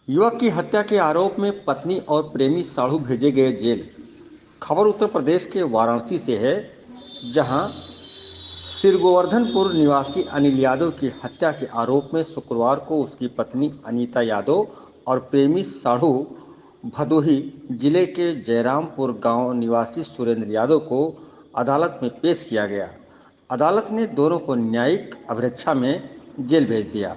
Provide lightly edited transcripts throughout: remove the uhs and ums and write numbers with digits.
युवक की हत्या के आरोप में पत्नी और प्रेमी साढ़ू भेजे गए जेल। खबर उत्तर प्रदेश के वाराणसी से है, जहां सिरगोवर्धनपुर निवासी अनिल यादव की हत्या के आरोप में शुक्रवार को उसकी पत्नी अनीता यादव और प्रेमी साढ़ू भदोही जिले के जयरामपुर गांव निवासी सुरेंद्र यादव को अदालत में पेश किया गया। अदालत ने दोनों को न्यायिक अभिरक्षा में जेल भेज दिया।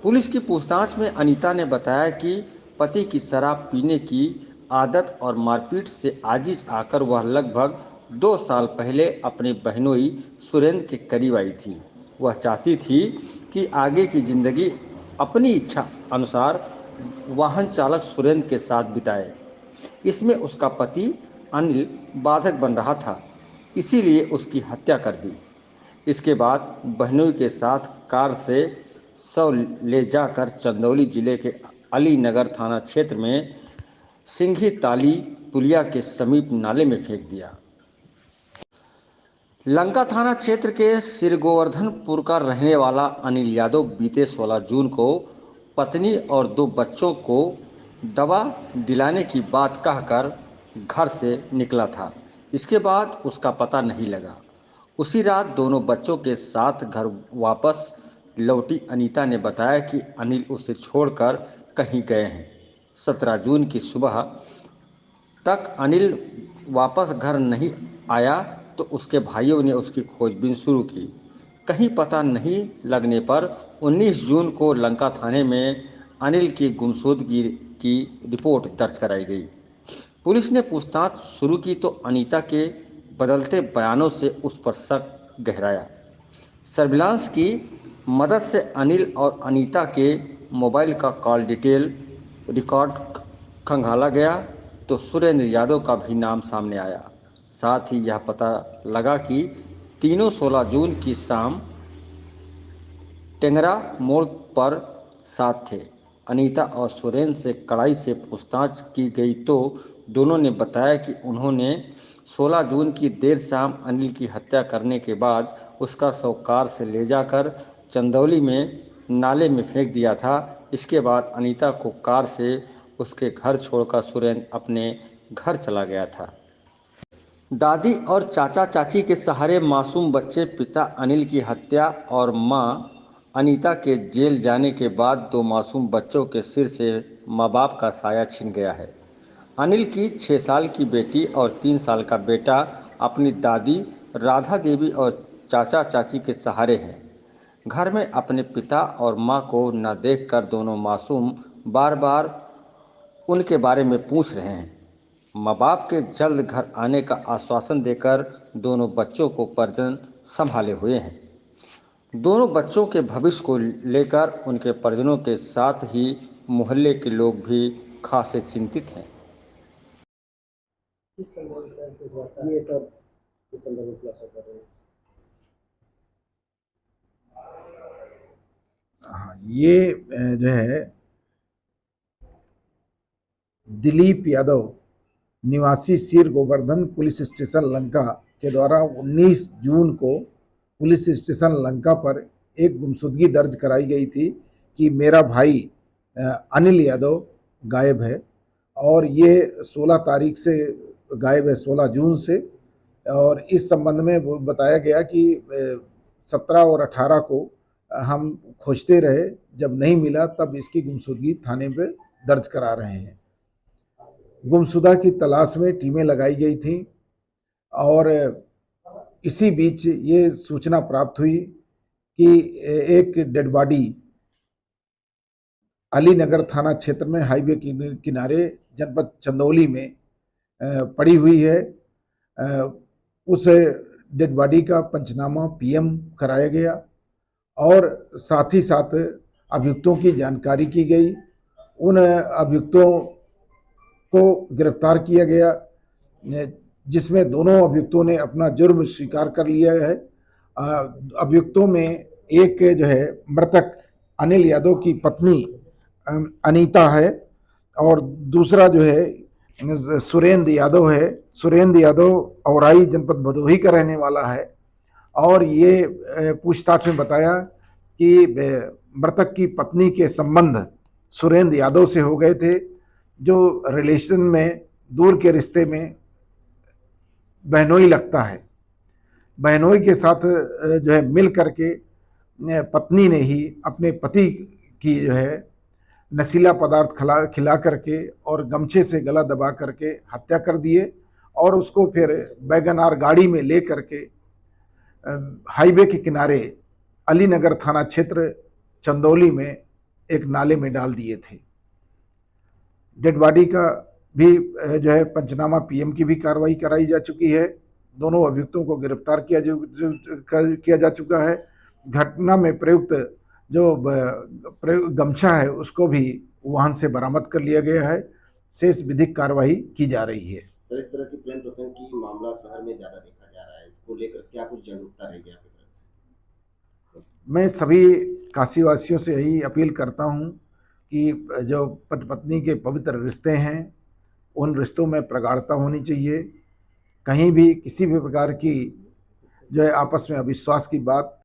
पुलिस की पूछताछ में अनीता ने बताया कि पति की शराब पीने की आदत और मारपीट से आजिज आकर वह लगभग 2 साल पहले अपने बहनोई सुरेंद्र के करीब आई थी। वह चाहती थी कि आगे की जिंदगी अपनी इच्छा अनुसार वाहन चालक सुरेंद्र के साथ बिताए। इसमें उसका पति अनिल बाधक बन रहा था, इसीलिए उसकी हत्या कर दी। इसके बाद बहनोई के साथ कार से शव ले जाकर चंदौली जिले के अलीनगर थाना क्षेत्र में सिंघी ताली पुलिया के समीप नाले में फेंक दिया। लंका थाना क्षेत्र के सिरगोवर्धनपुर का रहने वाला अनिल यादव बीते 16 जून को पत्नी और 2 बच्चों को दवा दिलाने की बात कहकर घर से निकला था। इसके बाद उसका पता नहीं लगा। उसी रात दोनों बच्चों के साथ घर वापस लौटी अनीता ने बताया कि अनिल उसे छोड़कर कहीं गए हैं। 17 जून की सुबह तक अनिल वापस घर नहीं आया तो उसके भाइयों ने उसकी खोजबीन शुरू की। कहीं पता नहीं लगने पर 19 जून को लंका थाने में अनिल की गुमशुदगी की रिपोर्ट दर्ज कराई गई। पुलिस ने पूछताछ शुरू की तो अनीता के बदलते बयानों से उस पर शक गहराया। सर्विलांस की मदद से अनिल और अनीता के मोबाइल का कॉल डिटेल रिकॉर्ड खंगाला गया तो सुरेंद्र यादव का भी नाम सामने आया। साथ ही यह पता लगा कि तीनों 16 जून की शाम टेंगरा मोड़ पर साथ थे। अनीता और सुरेंद्र से कड़ाई से पूछताछ की गई तो दोनों ने बताया कि उन्होंने 16 जून की देर शाम अनिल की हत्या करने के बाद उसका शव कार से ले जाकर चंदौली में नाले में फेंक दिया था। इसके बाद अनीता को कार से उसके घर छोड़कर सुरेंद्र अपने घर चला गया था। दादी और चाचा चाची के सहारे मासूम बच्चे पिता अनिल की हत्या और मां अनीता के जेल जाने के बाद 2 मासूम बच्चों के सिर से मां बाप का साया छिन गया है। अनिल की 6 साल की बेटी और 3 साल का बेटा अपनी दादी राधा देवी और चाचा चाची के सहारे हैं। घर में अपने पिता और मां को न देखकर दोनों मासूम बार बार उनके बारे में पूछ रहे हैं। माँ बाप के जल्द घर आने का आश्वासन देकर दोनों बच्चों को परिजन संभाले हुए हैं। दोनों बच्चों के भविष्य को लेकर उनके परिजनों के साथ ही मोहल्ले के लोग भी खासे चिंतित हैं। किस संदर्भ में इस बात ये सब किस संदर्भ में खुलासा कर रहे हैं? हाँ, ये जो है दिलीप यादव निवासी सिर गोवर्धन पुलिस स्टेशन लंका के द्वारा 19 जून को पुलिस स्टेशन लंका पर एक गुमशुदगी दर्ज कराई गई थी कि मेरा भाई अनिल यादव गायब है और ये 16 तारीख से गायब है, 16 जून से। और इस संबंध में वो बताया गया कि 17 और 18 को हम खोजते रहे, जब नहीं मिला तब इसकी गुमशुदगी थाने पे दर्ज करा रहे हैं। गुमशुदा की तलाश में टीमें लगाई गई थी और इसी बीच ये सूचना प्राप्त हुई कि एक डेड बॉडी अलीनगर थाना क्षेत्र में हाईवे किनारे जनपद चंदौली में पड़ी हुई है। उस डेड बॉडी का पंचनामा पीएम कराया गया और साथ ही साथ अभियुक्तों की जानकारी की गई। उन अभियुक्तों को गिरफ्तार किया गया, जिसमें दोनों अभियुक्तों ने अपना जुर्म स्वीकार कर लिया है। अभियुक्तों में एक जो है मृतक अनिल यादव की पत्नी अनीता है और दूसरा जो है सुरेंद्र यादव है। सुरेंद्र यादव औराई जनपद भदोही का रहने वाला है और ये पूछताछ में बताया कि मृतक की पत्नी के संबंध सुरेंद्र यादव से हो गए थे, जो रिलेशन में, दूर के रिश्ते में बहनोई लगता है। बहनोई के साथ जो है मिल करके पत्नी ने ही अपने पति की जो है नशीला पदार्थ खिला करके और गमछे से गला दबा करके हत्या कर दिए और उसको फिर वैगन-आर गाड़ी में ले करके हाईवे के किनारे अलीनगर थाना क्षेत्र चंदौली में एक नाले में डाल दिए थे। डेड बॉडी का भी जो है पंचनामा पीएम की भी कार्रवाई कराई जा चुकी है। दोनों अभियुक्तों को गिरफ्तार किया जा चुका है। घटना में प्रयुक्त जो गमछा है उसको भी वाहन से बरामद कर लिया गया है। शेष विधिक कार्रवाई की जा रही है। सर, इस तरह की प्रेम प्रसंग की मामला शहर में ज्यादा देखा जा रहा है, इसको लेकर क्या कुछ जागरूकता रहेगी आपकी तरफ से? मैं सभी काशीवासियों से यही अपील करता हूं कि जो पति पत्नी के पवित्र रिश्ते हैं उन रिश्तों में प्रगाढ़ता होनी चाहिए। कहीं भी किसी भी प्रकार की जो है आपस में अविश्वास की बात